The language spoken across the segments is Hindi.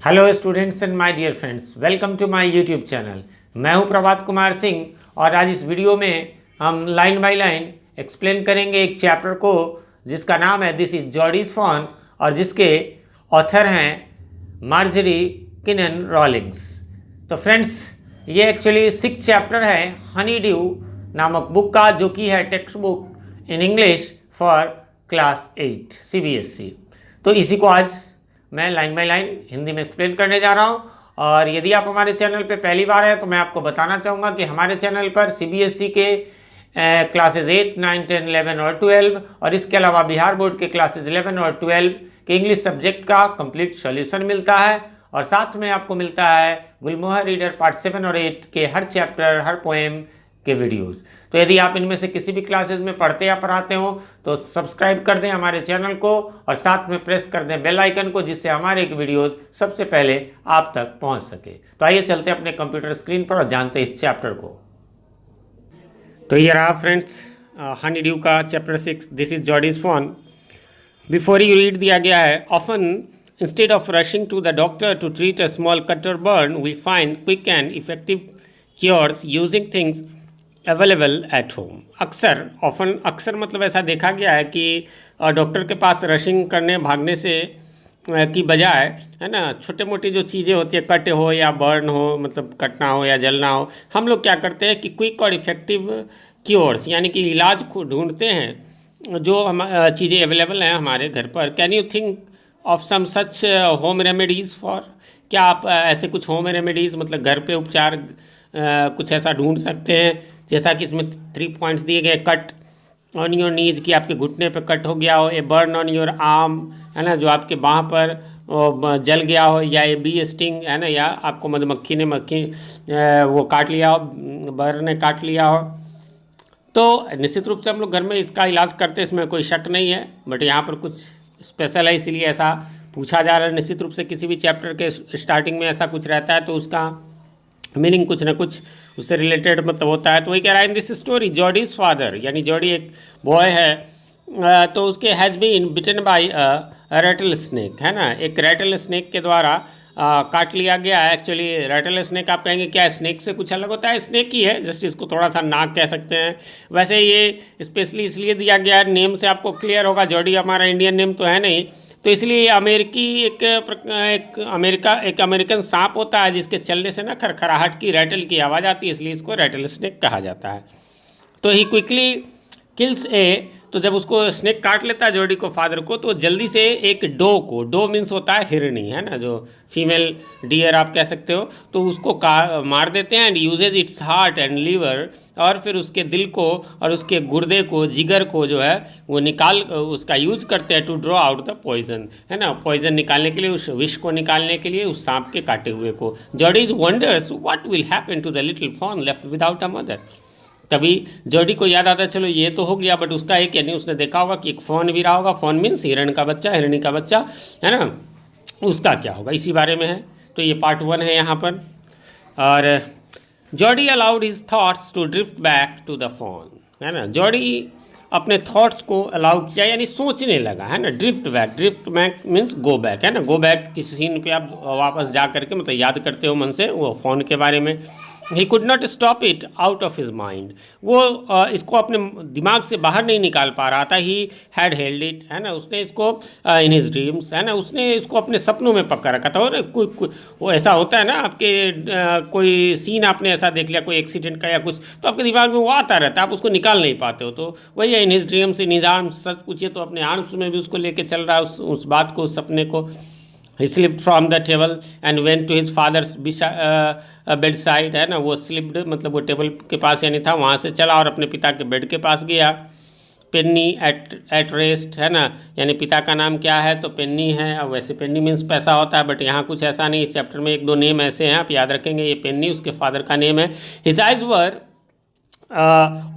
Hello students and my dear friends, welcome to my YouTube channel. मैं हूं प्रभात कुमार सिंह और आज इस वीडियो में हम लाइन बाय लाइन एक्सप्लेन करेंगे एक चैप्टर को जिसका नाम है दिस इज जॉर्डीज फॉन और जिसके ऑथर हैं मार्जरी किनन रॉलिंग्स। तो फ्रेंड्स, ये एक्चुअली 6th चैप्टर है हनी ड्यू नामक बुक का, जो कि है text book in English for class 8 CBSE। तो इसी को आज मैं लाइन बाय लाइन हिंदी में एक्सप्लेन करने जा रहा हूं। और यदि आप हमारे चैनल पे पहली बार हैं तो मैं आपको बताना चाहूँगा कि हमारे चैनल पर CBSE के क्लासेस 8, 9, 10, 11 और 12 और इसके अलावा बिहार बोर्ड के क्लासेस 11 और 12 के इंग्लिश सब्जेक्ट का कंप्लीट सॉल्यूशन मिलता है। और साथ में आपको मिलता है गुलमोहर रीडर पार्ट 7 और 8 के हर चैप्टर, हर पोएम के वीडियोज़। तो यदि आप इनमें से किसी भी क्लासेस में पढ़ते या पढ़ाते हो तो सब्सक्राइब कर दें हमारे चैनल को और साथ में प्रेस कर दें बेल आइकन को, जिससे हमारे एक वीडियोज़ सबसे पहले आप तक पहुंच सके। तो आइए चलते हैं अपने कंप्यूटर स्क्रीन पर और जानते हैं इस चैप्टर को। तो ये रहा फ्रेंड्स हनी ड्यू का chapter 6 this is Jody's fawn. Before you read दिया गया है, often instead of rushing to the doctor to treat a small cut और burn we find quick and effective cures using things available at home. अक्सर मतलब ऐसा देखा गया है कि डॉक्टर के पास रशिंग करने भागने से की बजाय, है ना, छोटे मोटी जो चीज़ें होती है, कट हो या बर्न हो, मतलब कटना हो या जलना हो, हम लोग क्या करते हैं कि क्विक और इफ़ेक्टिव क्योर्स यानी कि इलाज को ढूंढते हैं जो हम चीज़ें अवेलेबल हैं हमारे घर पर। Can you think of some such home remedies for? क्या आप ऐसे कुछ होम रेमेडीज़ मतलब घर पे उपचार कुछ ऐसा ढूंढ सकते हैं? जैसा कि इसमें 3 पॉइंट्स दिए गए, कट ऑन योर नीज कि आपके घुटने पे कट हो गया हो, a burn on your arm, है ना, जो आपके बाह पर जल गया हो, या ए बी स्टिंग, है ना, या आपको मधुमक्खी ने वो काट लिया हो, बर ने काट लिया हो। तो निश्चित रूप से हम लोग घर में इसका इलाज करते हैं, इसमें कोई शक नहीं है। बट यहाँ पर कुछ स्पेशल है, इसीलिए ऐसा पूछा जा रहा है। निश्चित रूप से किसी भी चैप्टर के स्टार्टिंग में ऐसा कुछ रहता है तो उसका मीनिंग कुछ ना कुछ उससे रिलेटेड मतलब होता है। तो वही कह रहा है, in this story Jordy's father, यानी जॉर्डी एक बॉय है, तो उसके has been bitten by rattlesnake, है ना, एक रैटल स्नेक के द्वारा काट लिया गया है। एक्चुअली रैटल स्नेक आप कहेंगे क्या स्नेक से कुछ अलग होता है? स्नेक ही है, जस्ट इसको थोड़ा सा नाक कह सकते हैं। वैसे ये स्पेशली इसलिए दिया गया है, नेम से आपको क्लियर होगा, जॉर्डी हमारा इंडियन नेम तो है नहीं, तो इसलिए अमेरिकी एक अमेरिकन सांप होता है जिसके चलने से ना खरखराहट की, रैटल की आवाज़ आती है, इसलिए इसको रैटल स्नेक कहा जाता है। तो ही क्विकली किल्स तो जब उसको स्नेक काट लेता है जॉर्डी को, फादर को, तो जल्दी से एक डो मीन्स होता है हिरनी, है ना, जो फीमेल डियर आप कह सकते हो, तो उसको मार देते हैं। And uses its heart and liver, और फिर उसके दिल को और उसके गुर्दे को, जिगर को जो है वो उसका यूज करते हैं to draw out the poison, है ना, पॉइजन निकालने के लिए, उस विष को निकालने के लिए, उस सांप के काटे हुए को। Jody's wonders what will happen to the little fawn left without a mother. तभी जॉर्डी को याद आता है, चलो ये तो हो गया, बट उसका एक, यानी उसने देखा होगा कि एक फ़ोन भी रहा होगा, फ़ोन मीन्स हिरणी का बच्चा, है ना, उसका क्या होगा, इसी बारे में है। तो ये पार्ट 1 है यहाँ पर। और Jordy allowed his thoughts to drift back to the fawn, है ना, जॉर्डी अपने थॉट्स को अलाउ किया, यानी सोचने लगा, है ना, drift back means go back, है ना, गो बैक किसी सीन पे आप वापस जा करके मतलब याद करते हो मन से वो फ़ोन के बारे में। ही could not stop it out of his mind, वो इसको अपने दिमाग से बाहर नहीं निकाल पा रहा था। ही हैड हेल्ड इट, है ना, उसने इसको इन हिज ड्रीम्स, है ना, उसने इसको अपने सपनों में पक्का रखा था। और वो ऐसा होता है ना, आपके कोई सीन आपने ऐसा देख लिया, कोई एक्सीडेंट का या कुछ, तो आपके दिमाग में वो आता रहता है, आप उसको निकाल नहीं पाते हो। तो वही है, in his dreams, in his arms, सच पूछिए तो अपने आर्म्स में भी उसको लेके चल रहा है, उस बात को, उस सपने को। He slipped from the table and went to his father's bedside, है ना, वो स्लिप्ड मतलब वो टेबल के पास यानी था, वहाँ से चला और अपने पिता के बेड के पास गया। पेन्नी एट रेस्ट, है ना, यानी पिता का नाम क्या है? तो पेन्नी है। अब वैसे पेन्नी मीन्स पैसा होता है, बट यहाँ कुछ ऐसा नहीं। इस चैप्टर में 1-2 नेम ऐसे हैं, आप याद रखेंगे, ये पेन्नी उसके फादर का नेम है। His eyes were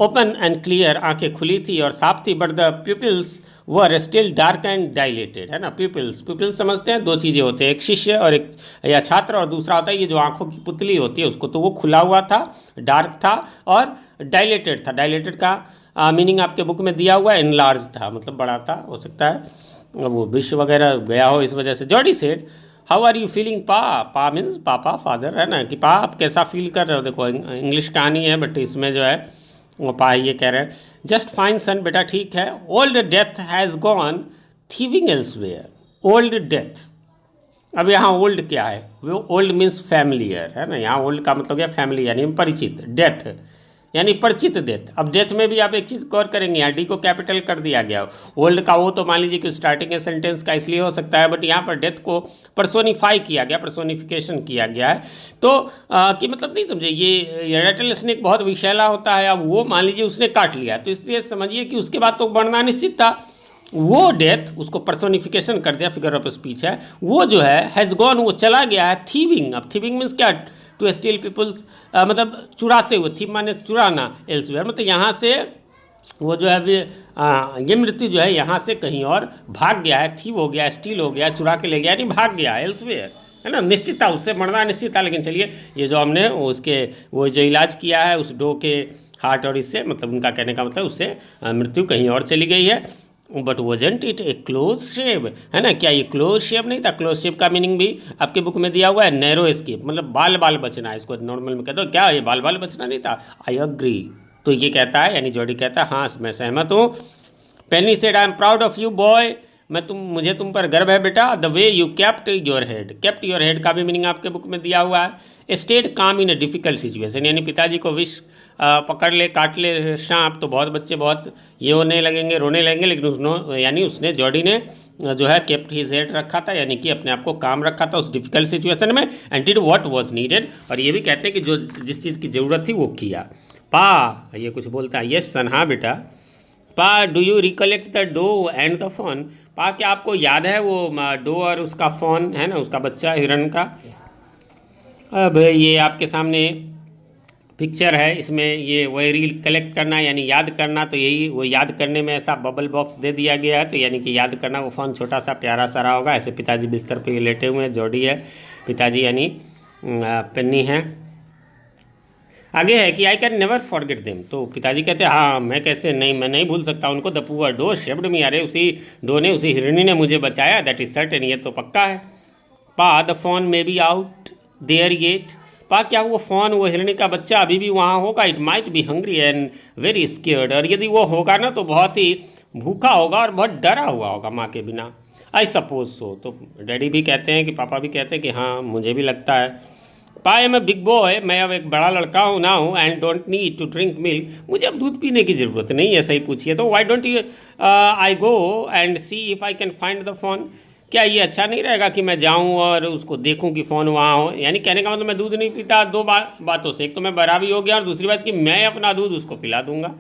open and clear, आंखें खुली थी और साफ थी, but the pupils were still dark and dilated, है ना। प्यूपिल्स समझते हैं, 2 चीज़ें होते हैं, एक शिष्य और एक या छात्र, और दूसरा होता है ये जो आंखों की पुतली होती है उसको। तो वो खुला हुआ था, डार्क था और डायलेटेड था। डायलेटेड का मीनिंग आपके बुक में दिया हुआ है, इनलार्ज था, मतलब बड़ा था, हो सकता है वो विष वगैरह गया हो इस वजह से। Jordy said how are you feeling pa, pa means पापा फादर, है ना, कि पा आप कैसा फील कर रहे हो। देखो इंग्लिश कहानी है बट इसमें जो है वो पा ये कह रहे हैं, जस्ट फाइन सन, बेटा ठीक है, old death has gone thieving elsewhere, old death. अब यहाँ ओल्ड क्या है, वो ओल्ड मीन्स फैमिलियर, है ना, यहाँ ओल्ड का मतलब क्या, फैमिली यानी परिचित, डेथ यानी परिचित डेथ। अब डेथ में भी आप एक चीज़ गौर करेंगे, यहाँ डी को कैपिटल कर दिया गया। ओल्ड का वो तो मान लीजिए कि स्टार्टिंग के सेंटेंस का इसलिए हो सकता है, बट यहाँ पर डेथ को पर्सोनिफाई किया गया, पर्सोनिफिकेशन किया गया है। तो कि मतलब नहीं समझे, ये रेटल स्नेक बहुत विषैला होता है। अब वो मान लीजिए उसने काट लिया, तो इसलिए समझिए कि उसके बाद तो बढ़ना निश्चित था। वो डेथ उसको पर्सोनिफिकेशन कर दिया, फिगर ऑफ स्पीच है वो जो है, हैज़ गॉन, वो चला गया है थीविंग। अब थीविंग मीन्स क्या, टू स्टील पीपल्स, मतलब चुराते हुए, थीव माने चुराना, एल्सवेयर मतलब यहाँ से वो जो है ये मृत्यु जो है यहाँ से कहीं और भाग गया है, थीव हो गया, स्टील हो गया, चुरा के ले गया, यानी भाग गया एल्सवेयर, है ना, निश्चित था, उससे मरना निश्चित था। लेकिन चलिए ये जो हमने उसके वो जो इलाज किया है उस डो के हार्ट और इससे, मतलब उनका कहने का मतलब उससे मृत्यु कहीं और चली गई है। But wasn't it a close shave, है ना, क्या ये क्लोज शेव नहीं था। क्लोज शेव का मीनिंग भी आपके बुक में दिया हुआ है, नैरो एस्केप, मतलब बाल बाल बचना, इसको नॉर्मल में कहते हो, क्या ये बाल बाल बचना नहीं था। आई अग्री, तो ये कहता है, यानी जॉडी कहता है हाँ मैं सहमत हूँ। Penny said I am proud of you boy, मुझे तुम पर गर्व है बेटा। The way you kept your head, kept your head का भी मीनिंग आपके बुक में दिया हुआ है। स्टेड काम इन ए डिफिकल्ट सिचुएशन, यानी पिताजी को विष पकड़ ले, काट ले सांप, तो बहुत बच्चे बहुत ये होने लगेंगे, रोने लगेंगे। लेकिन उसने जॉडी ने जो है केप्ट हिज हेड रखा था, यानी कि अपने आप को काम रखा था उस डिफिकल्ट सिचुएशन में, and did what was needed. और ये भी कहते हैं कि जो जिस चीज़ की ज़रूरत थी वो किया। पा ये कुछ बोलता है, यस सन, हाँ बेटा। Pa do you recollect the doe and the fawn, pa क्या आपको याद है वो डो और उसका फॉन, है ना, उसका बच्चा हिरण का। अब ये आपके सामने पिक्चर है, इसमें ये वही रिकलेक्ट करना यानी याद करना, तो यही वो याद करने में ऐसा बबल बॉक्स दे दिया गया है, तो यानी कि याद करना। वो फ़ोन छोटा सा प्यारा सा रहा होगा, ऐसे पिताजी बिस्तर पे लेटे हुए हैं, जॉडी है, पिताजी यानी पेन्नी है। आगे है कि I can never forget them, तो पिताजी कहते हैं हाँ मैं कैसे नहीं, मैं नहीं भूल सकता उनको। The poor dough shaped me, अरे उसी डो ने, उसी हिरणी ने मुझे बचाया, दैट इज सर्टेन, ये तो पक्का है। Pa the fawn may be out there yet, pa क्या वो फ़ोन, वो हिरणी का बच्चा अभी भी वहाँ होगा। It might be hungry and very scared, और यदि वो होगा ना तो बहुत ही भूखा होगा और बहुत डरा हुआ होगा माँ के बिना। आई सपोज सो, तो डैडी भी कहते हैं कि पापा भी कहते हैं कि हाँ मुझे भी लगता है। पा एम ए बिग बॉय, मैं अब एक बड़ा लड़का हूँ ना हूँ, and don't need to drink milk, मुझे अब दूध पीने की ज़रूरत नहीं है। सही पूछिए तो why don't you I go and C if I can find the phone, क्या ये अच्छा नहीं रहेगा कि मैं जाऊं और उसको देखूं कि फ़ोन वहाँ हो। यानी कहने का मतलब मैं दूध नहीं पीता दो बातों से, एक तो मैं बड़ा भी हो गया और दूसरी बात कि मैं अपना दूध उसको पिला दूंगा।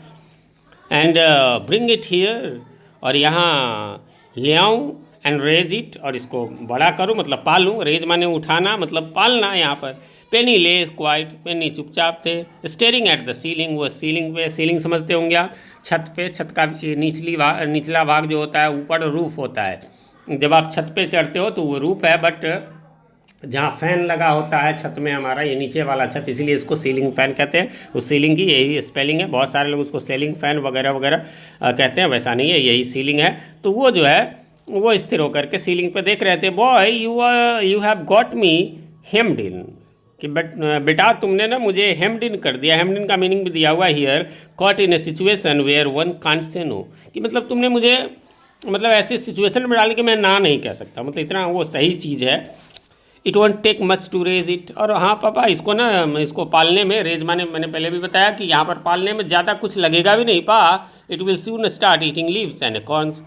एंड ब्रिंग इट हियर, और यहाँ ले आऊँ, एंड रेज इट, और इसको बड़ा करूँ मतलब पालूँ, रेज माने उठाना मतलब पालना यहाँ पर। पेनी लेस क्वाइट, पेनी चुपचाप थे। स्टेयरिंग एट द सीलिंग, वो सीलिंग पे, सीलिंग समझते होंगे आप, छत पे, छत का निचला भाग जो होता है ऊपर रूफ होता है। जब आप छत पे चढ़ते हो तो वो रूफ है, बट जहाँ फ़ैन लगा होता है छत में हमारा, ये नीचे वाला छत, इसीलिए इसको सीलिंग फ़ैन कहते हैं। उस सीलिंग की यही स्पेलिंग है, बहुत सारे लोग उसको सीलिंग फ़ैन वगैरह वगैरह कहते हैं, वैसा नहीं है, यही सीलिंग है। तो वो जो है वो स्थिर होकर के सीलिंग पे देख रहे थे। Boy you have got me hemmed in, कि बेटा तुमने ना मुझे हेम्ड इन कर दिया। हेम्ड इन का मीनिंग भी दिया हुआ है here, caught in a situation where one can't say no, कि मतलब तुमने मुझे मतलब ऐसे सिचुएशन में डाल के मैं ना नहीं कह सकता, मतलब इतना वो सही चीज़ है। It won't take much to raise it, और हाँ पापा इसको ना, इसको पालने में, रेज माने मैंने पहले भी बताया कि यहाँ पर पालने में ज़्यादा कुछ लगेगा भी नहीं। पा it will soon start eating leaves and corns,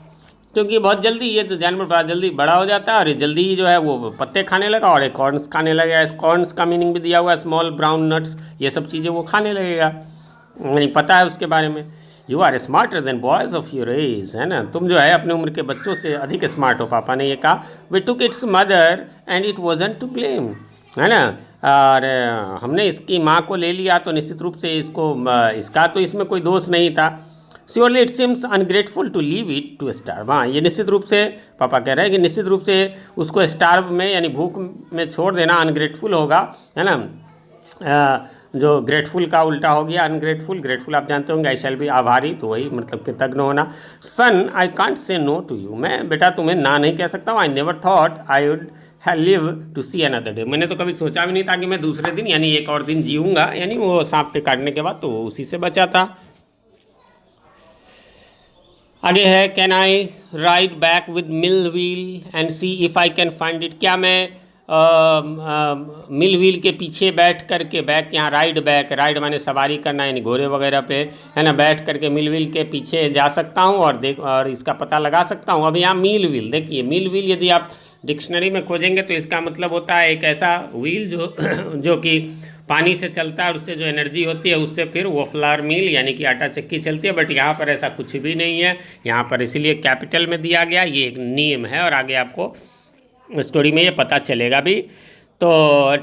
क्योंकि बहुत जल्दी ये तो जानवर बड़ा जल्दी बड़ा हो जाता है और जल्दी ही जो है वो पत्ते खाने लगा और एक कॉर्न्स खाने लगेगा। इस कॉर्न्स का मीनिंग भी दिया हुआ है स्मॉल ब्राउन नट्स, ये सब चीज़ें वो खाने लगेगा, नहीं पता है उसके बारे में। You are smarter than boys of your age, है ना, तुम जो है अपने उम्र के बच्चों से अधिक स्मार्ट हो, पापा ने ये कहा। We took its mother and it wasn't to blame, है ना, और हमने इसकी माँ को ले लिया तो निश्चित रूप से इसका तो इसमें कोई दोष नहीं था। Surely it seems ungrateful to leave it to starve, हाँ ये निश्चित रूप से पापा कह रहे हैं कि निश्चित रूप से उसको स्टार्व में यानी भूख में छोड़ देना अनग्रेटफुल होगा, है ना। जो ग्रेटफुल का उल्टा हो गया अनग्रेटफुल, ग्रेटफुल आप जानते होंगे आई शैल बी, आभारी, तो वही मतलब कृतज्ञ होना। Son I can't say no to you, मैं बेटा तुम्हें ना नहीं कह सकता हूँ। I never thought I would live to see another day. मैंने तो कभी सोचा भी नहीं था कि मैं दूसरे दिन यानी एक और दिन जीऊँगा, यानी वो सांप के काटने के बाद तो वो उसी से बचा था। आगे है can I ride back with mill wheel and C if I can find it. क्या मैं मिल व्हील के पीछे बैठ करके, बैक यहाँ राइड माने सवारी करना यानी घोड़े वगैरह पे है ना, बैठ करके मिल व्हील के पीछे जा सकता हूँ और इसका पता लगा सकता हूँ। अब यहाँ मिल व्हील देखिए, मिल व्हील यदि आप डिक्शनरी में खोजेंगे तो इसका मतलब होता है एक ऐसा व्हील जो कि पानी से चलता है और उससे जो एनर्जी होती है उससे फिर वो फ्लावर मिल यानी कि आटा चक्की चलती है। बट यहाँ पर ऐसा कुछ भी नहीं है, यहाँ पर इसीलिए कैपिटल में दिया गया, ये एक नियम है और आगे आपको स्टोरी में ये पता चलेगा भी। तो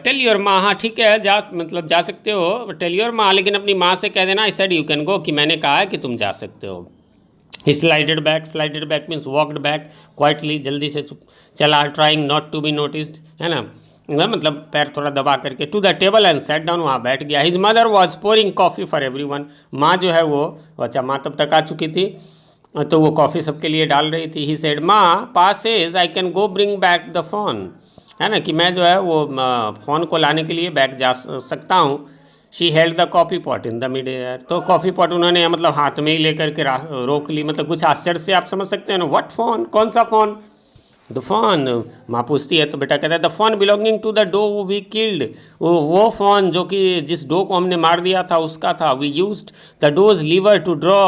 टेल योर माँ, हाँ ठीक है, जा सकते हो, टेल योर माँ, लेकिन अपनी माँ से कह देना I said you can go, कि मैंने कहा है कि तुम जा सकते हो। He slided back means walked back quietly, जल्दी से चला, trying not to be noticed, है ना, मतलब पैर थोड़ा दबा करके, to the table and sat down, वहाँ बैठ गया। His mother was pouring coffee for everyone, माँ जो है वो अच्छा माँ तब तक आ चुकी थी तो वो कॉफ़ी सबके लिए डाल रही थी। ही सेड माँ Pa says I can go bring back the fawn, है ना, कि मैं जो है वो फ़ोन को लाने के लिए बैक जा सकता हूँ। She held the coffee pot in the mid air, तो कॉफ़ी पॉट उन्होंने मतलब हाथ में ही लेकर के रोक ली। मतलब कुछ आश्चर्य से आप समझ सकते हैं ना, व्हाट फ़ोन, कौन सा फ़ोन, द फ़ोन। माँ पूछती है तो बेटा कहता है the fawn belonging to the doe we killed, वो फ़ोन जो कि जिस डो को हमने मार दिया था उसका था। We used the doe's liver to draw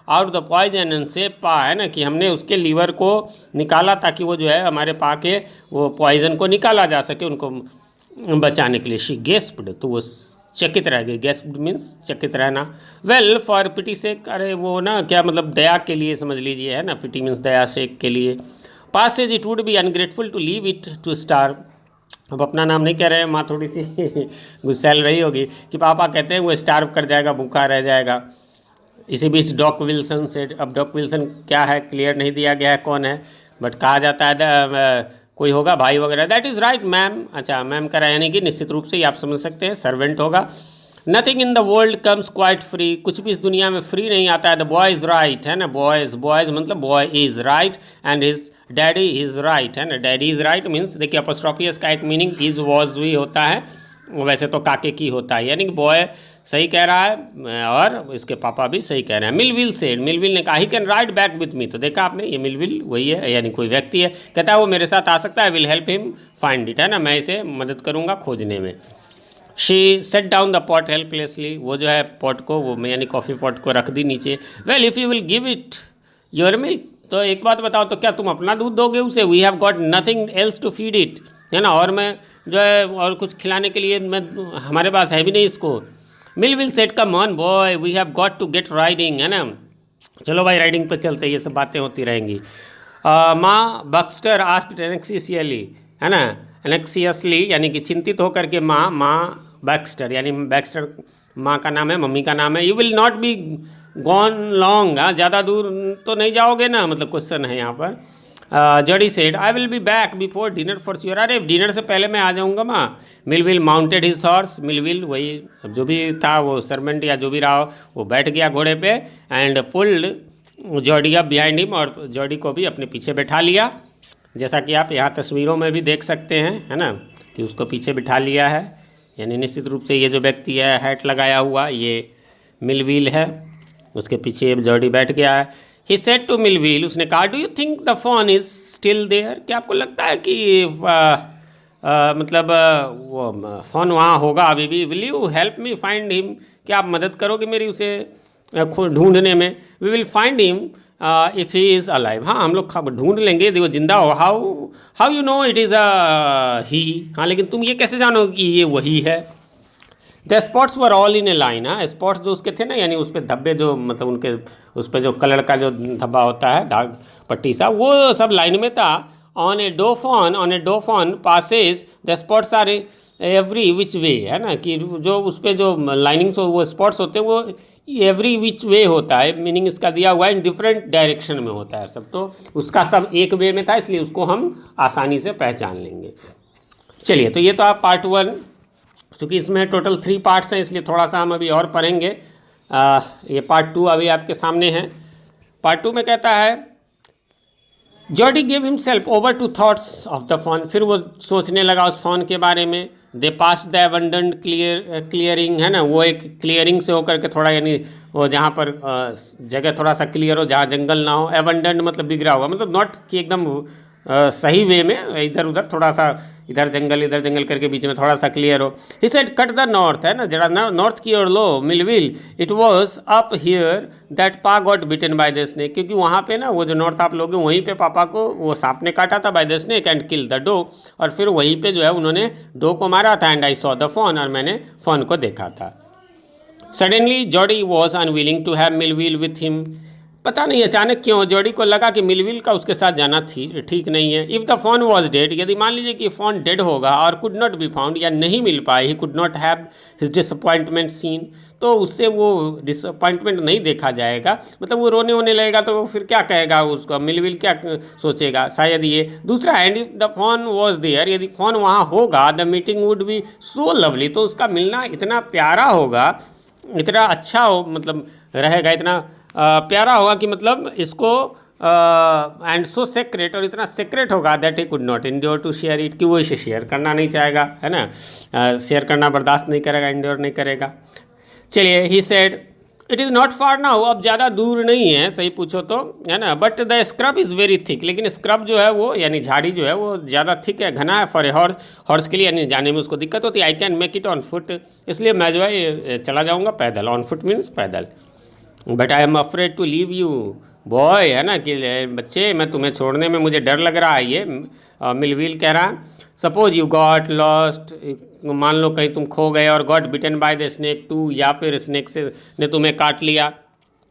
out the poison and save Pa, है ना, कि हमने उसके लीवर को निकाला ताकि वो जो है हमारे पा के वो पॉइजन को निकाला जा सके उनको बचाने के लिए। शी गेस्प्ड, तो वो चकित रह गई, गेस्प्ड मीन्स चकित रहना। वेल फॉर पिटी सेक, अरे वो ना क्या मतलब दया के लिए समझ लीजिए, है ना, पिटी मीन्स दया सेक के लिए। Pa says it would be ungrateful to leave it to starve, अब अपना नाम नहीं कह रहे हैं, माँ थोड़ी सी गुस्सैल रही होगी कि पापा कहते हैं वो स्टार्व कर जाएगा, भूखा रह जाएगा। इसी बीच डॉक विल्सन से, अब डॉक विल्सन क्या है क्लियर नहीं दिया गया है कौन है, बट कहा जाता है कोई होगा भाई वगैरह। दैट इज़ राइट मैम, अच्छा मैम करा यानी कि निश्चित रूप से ये आप समझ सकते हैं सर्वेंट होगा। Nothing in the world comes quite free, कुछ भी इस दुनिया में फ्री नहीं आता है। द बॉय इज़ राइट, है ना, बॉयज़ मतलब boy is right and his daddy is right, है ना, डैडी इज़ राइट मीन्स देखिए अपोस्ट्रोफियस का एक मीनिंग इज़ वॉज भी होता है, वैसे तो काके की होता है, यानी कि बॉय सही कह रहा है और इसके पापा भी सही कह रहे हैं। मिलविल सेड, मिलविल ने कहा he can ride back with me, तो देखा आपने ये मिलविल वही है यानी कोई व्यक्ति है, कहता है वो मेरे साथ आ सकता है, will help him find it, है ना, मैं इसे मदद करूँगा खोजने में। She said down the pot helplessly, वो जो है पॉट को वो यानी कॉफ़ी पॉट को रख दी नीचे। Well if you will give it your milk, तो एक बात बताओ तो क्या तुम अपना दूध दोगे उसे, we have got nothing else to feed it, है ना, और मैं जो है और कुछ खिलाने के लिए मैं हमारे पास है भी नहीं इसको। Millwheel said come on boy we have got to get riding, है ना, चलो भाई राइडिंग पे चलते, ये सब बातें होती रहेंगी। माँ बक्स्टर आस्क्ड एनेक्सियसली, है ना, एनेक्सियसली यानी कि चिंतित होकर के माँ बैक्स्टर यानी बैक्स्टर माँ का नाम है, मम्मी का नाम है। You will not be gone long, हाँ ज़्यादा दूर तो नहीं जाओगे ना, मतलब क्वेश्चन है यहाँ पर। Jody said I will be back before dinner for sure, अरे डिनर से पहले मैं आ जाऊँगा माँ। Millwheel mounted his horse, Millwheel वही जो भी था वो सर्वेंट या जो भी रहा हो वो बैठ गया घोड़े पे, and pulled Jordi up behind him, और जॉडी को भी अपने पीछे बैठा लिया, जैसा कि आप यहाँ तस्वीरों में भी देख सकते हैं, है ना, कि उसको पीछे बिठा लिया है, यानी निश्चित रूप से ये जो व्यक्ति है हैट लगाया हुआ ये मिलविल है, उसके पीछे जॉडी बैठ गया है। ही सेड टू मिलविल, उसने कहा do you think the fawn is still there, क्या आपको लगता है कि मतलब वो फ़ोन वहाँ होगा अभी भी। Will you help me find him, क्या आप मदद करोगे मेरी उसे ढूंढने में। We will find him if he is alive, हाँ हम लोग ढूंढ लेंगे देखो जिंदा हो। How you know it is he, हाँ लेकिन तुम ये कैसे जानो कि ये वही है। The spots were all in A line, हाँ स्पॉट्स जो उसके थे ना यानी उस पर धब्बे जो मतलब उनके उस पर जो कलर का जो धब्बा होता है दाग पट्टी सा वो सब लाइन में था। On a doe fawn passes the spots are every which way, है ना, कि जो उस पर जो लाइनिंग्स वो स्पॉट्स होते हैं वो एवरी विच वे होता है, मीनिंग इसका दिया हुआ है इन डिफरेंट डायरेक्शन में होता है सब, तो उसका सब एक वे में था इसलिए उसको हम आसानी से पहचान लेंगे। चलिए तो ये तो आप पार्ट 1, चूँकि इसमें टोटल 3 पार्ट्स हैं इसलिए थोड़ा सा हम अभी और पढ़ेंगे। ये पार्ट 2 अभी आपके सामने है। पार्ट 2 में कहता है Jody gave himself over to thoughts of the fawn, फिर वो सोचने लगा उस फोन के बारे में। They passed the abandoned clearing, है ना, वो एक क्लियरिंग से होकर के थोड़ा, यानी वो जहाँ पर जगह थोड़ा सा क्लियर हो, जहाँ जंगल ना हो। एबंडन्ड मतलब बिगड़ा हुआ, मतलब नॉट कि एकदम सही वे में, इधर उधर थोड़ा सा, इधर जंगल करके बीच में थोड़ा सा क्लियर हो। He said cut the north, है ना, जरा नॉर्थ की ओर लो Millwheel, it was up here that Pa got bitten by the snake, क्योंकि वहाँ पे ना वो जो नॉर्थ आप लोग वहीं पे पापा को वो सांप ने काटा था by the snake and kill the doe, और फिर वहीं पे जो है उन्होंने डो को मारा था। And I saw the fawn, और मैंने फोन को देखा था। Suddenly Jody was unwilling to have Millwheel with him, पता नहीं अचानक क्यों जॉर्डी को लगा कि मिलविल का उसके साथ जाना ठीक नहीं है। If the fawn was dead, यदि मान लीजिए कि फ़ोन डेड होगा और कुड नॉट बी फाउंड, या नहीं मिल पाए, he could not have his disappointment seen, तो उससे वो डिसअपॉइंटमेंट नहीं देखा जाएगा, मतलब वो रोने वोने लगेगा, तो फिर क्या कहेगा उसको, मिलविल क्या सोचेगा, शायद ये। दूसरा, and if the fawn was there, यदि फ़ोन वहाँ होगा, the meeting would be so lovely, तो उसका मिलना इतना प्यारा होगा, इतना अच्छा हो, मतलब रहेगा, इतना प्यारा होगा कि मतलब इसको एंड सो सेक्रेट, और इतना सेक्रेट होगा that he could not endure to share it, कि वो इसे शेयर करना नहीं चाहेगा, है ना, शेयर करना बर्दाश्त नहीं करेगा, इंड्योर नहीं करेगा। चलिए, he said it is not far now, अब ज़्यादा दूर नहीं है, सही पूछो तो, है ना, but the scrub is very thick, लेकिन स्क्रब जो है वो, यानी झाड़ी जो है वो ज़्यादा थिक है, घना है, फॉर ए हॉर्स के लिए, यानी जाने में उसको दिक्कत होती है। I can make it on foot, इसलिए मैं जो है चला जाऊँगा पैदल, ऑन फुट मीन्स पैदल। But I am afraid to leave you boy, है ना, कि बच्चे मैं तुम्हें छोड़ने में मुझे डर लग रहा है, ये मिलविल कह रहा है। सपोज यू गॉट लॉस्ट, मान लो कहीं तुम खो गए, और got bitten by the snake too, या फिर स्नेक से ने तुम्हें काट लिया।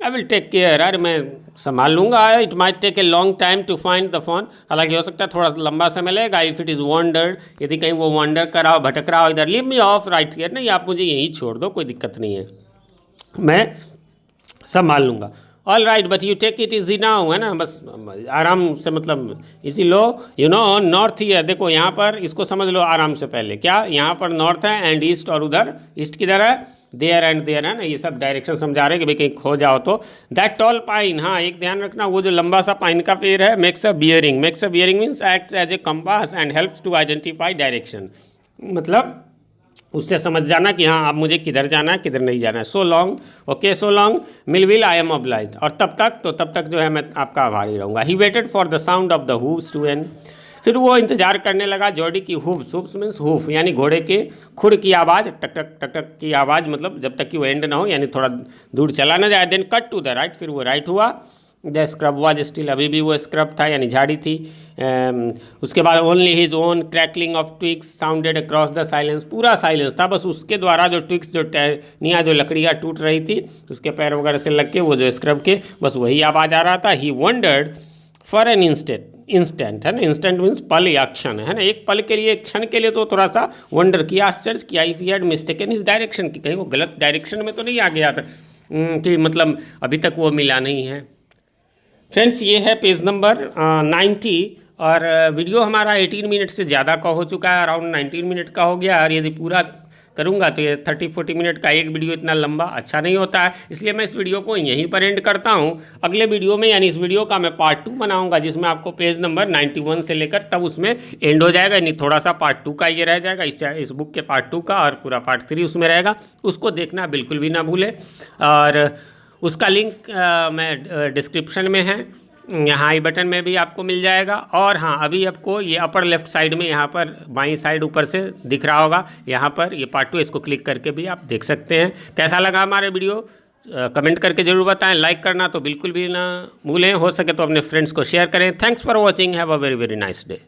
आई विल टेक केयर, अरे मैं संभाल लूँगा। It might take a long time to find the fawn, हालांकि हो सकता है थोड़ा लंबा समय लगेगा। इफ़ इट इज़ वॉन्डर्ड, यदि कहीं वो वॉन्डर कर रहा हो, भटक रहा हो इधर, leave me of right here, नहीं आप मुझे यहीं छोड़ दो, कोई दिक्कत नहीं है, मैं संभाल लूँगा। All right but you take it easy now, है ना, बस आराम से, मतलब इजी लो, यू नो नॉर्थ ही है, देखो यहाँ पर इसको समझ लो आराम से। पहले क्या, यहाँ पर नॉर्थ है एंड ईस्ट, और उधर ईस्ट किधर है, देयर एंड देयर, है ना, ये सब डायरेक्शन समझा रहे हैं कि भाई कहीं खो जाओ तो। दैट टॉल पाइन, हाँ एक ध्यान रखना, वो जो लंबा सा पाइन का पेड़ है, makes a bearing means acts as a compass and helps to identify direction, मतलब उससे समझ जाना कि हाँ अब मुझे किधर जाना है, किधर नहीं जाना है। So long, okay so long Millwheel, I am obliged, और तब तक जो है मैं आपका आभारी रहूँगा। He waited for the sound of the hooves to end, फिर वो इंतजार करने लगा जॉर्डी की हूव्स मीन्स हूफ, यानी घोड़े के खुर की आवाज़, टक टक टक टक की आवाज़, मतलब जब तक कि वो एंड ना हो, यानी थोड़ा दूर चला ना जाए। Then cut to the right, फिर वो राइट हुआ। द स्क्रब वाज स्टिल, अभी भी वो स्क्रब था, यानी झाड़ी थी। उसके बाद only his own crackling of twigs sounded across the silence, पूरा साइलेंस था, बस उसके द्वारा जो ट्विक्स, जो टहनियाँ, जो लकड़ियाँ टूट रही थी उसके पैर वगैरह से लग के, वो जो स्क्रब के, बस वही आवाज़ आ रहा था। ही वंडर्ड फॉर एन इंस्टेंट, है ना, इंस्टेंट मीन्स पल या क्षण, है ना, एक पल के लिए, एक क्षण के लिए तो थोड़ा सा वंडर किया, आश्चर्य किया। If he had mistaken his direction, कि कहीं वो गलत डायरेक्शन में तो नहीं आ गया था, कि मतलब अभी तक वो मिला नहीं है। फ्रेंड्स, ये है पेज नंबर 90, और वीडियो हमारा 18 मिनट से ज़्यादा का हो चुका है, अराउंड 19 मिनट का हो गया, और यदि पूरा करूँगा तो ये 30-40 मिनट का एक वीडियो इतना लंबा अच्छा नहीं होता है, इसलिए मैं इस वीडियो को यहीं पर एंड करता हूँ। अगले वीडियो में, यानी इस वीडियो का मैं पार्ट 2 बनाऊँगा, जिसमें आपको पेज नंबर 91 से लेकर तब उसमें एंड हो जाएगा, यानी थोड़ा सा पार्ट 2 का ये रह जाएगा, इस बुक के पार्ट 2 का, और पूरा पार्ट 3 उसमें रहेगा, उसको देखना बिल्कुल भी ना भूलें। और उसका लिंक मैं डिस्क्रिप्शन में है, यहाँ आई बटन में भी आपको मिल जाएगा। और हाँ, अभी आपको ये अपर लेफ्ट साइड में, यहाँ पर बाईं साइड ऊपर से दिख रहा होगा, यहाँ पर ये पार्ट 2, इसको क्लिक करके भी आप देख सकते हैं। कैसा लगा हमारे वीडियो, कमेंट करके ज़रूर बताएं। लाइक करना तो बिल्कुल भी ना भूलें, हो सके तो अपने फ्रेंड्स को शेयर करें। Thanks for watching, have a very very nice day.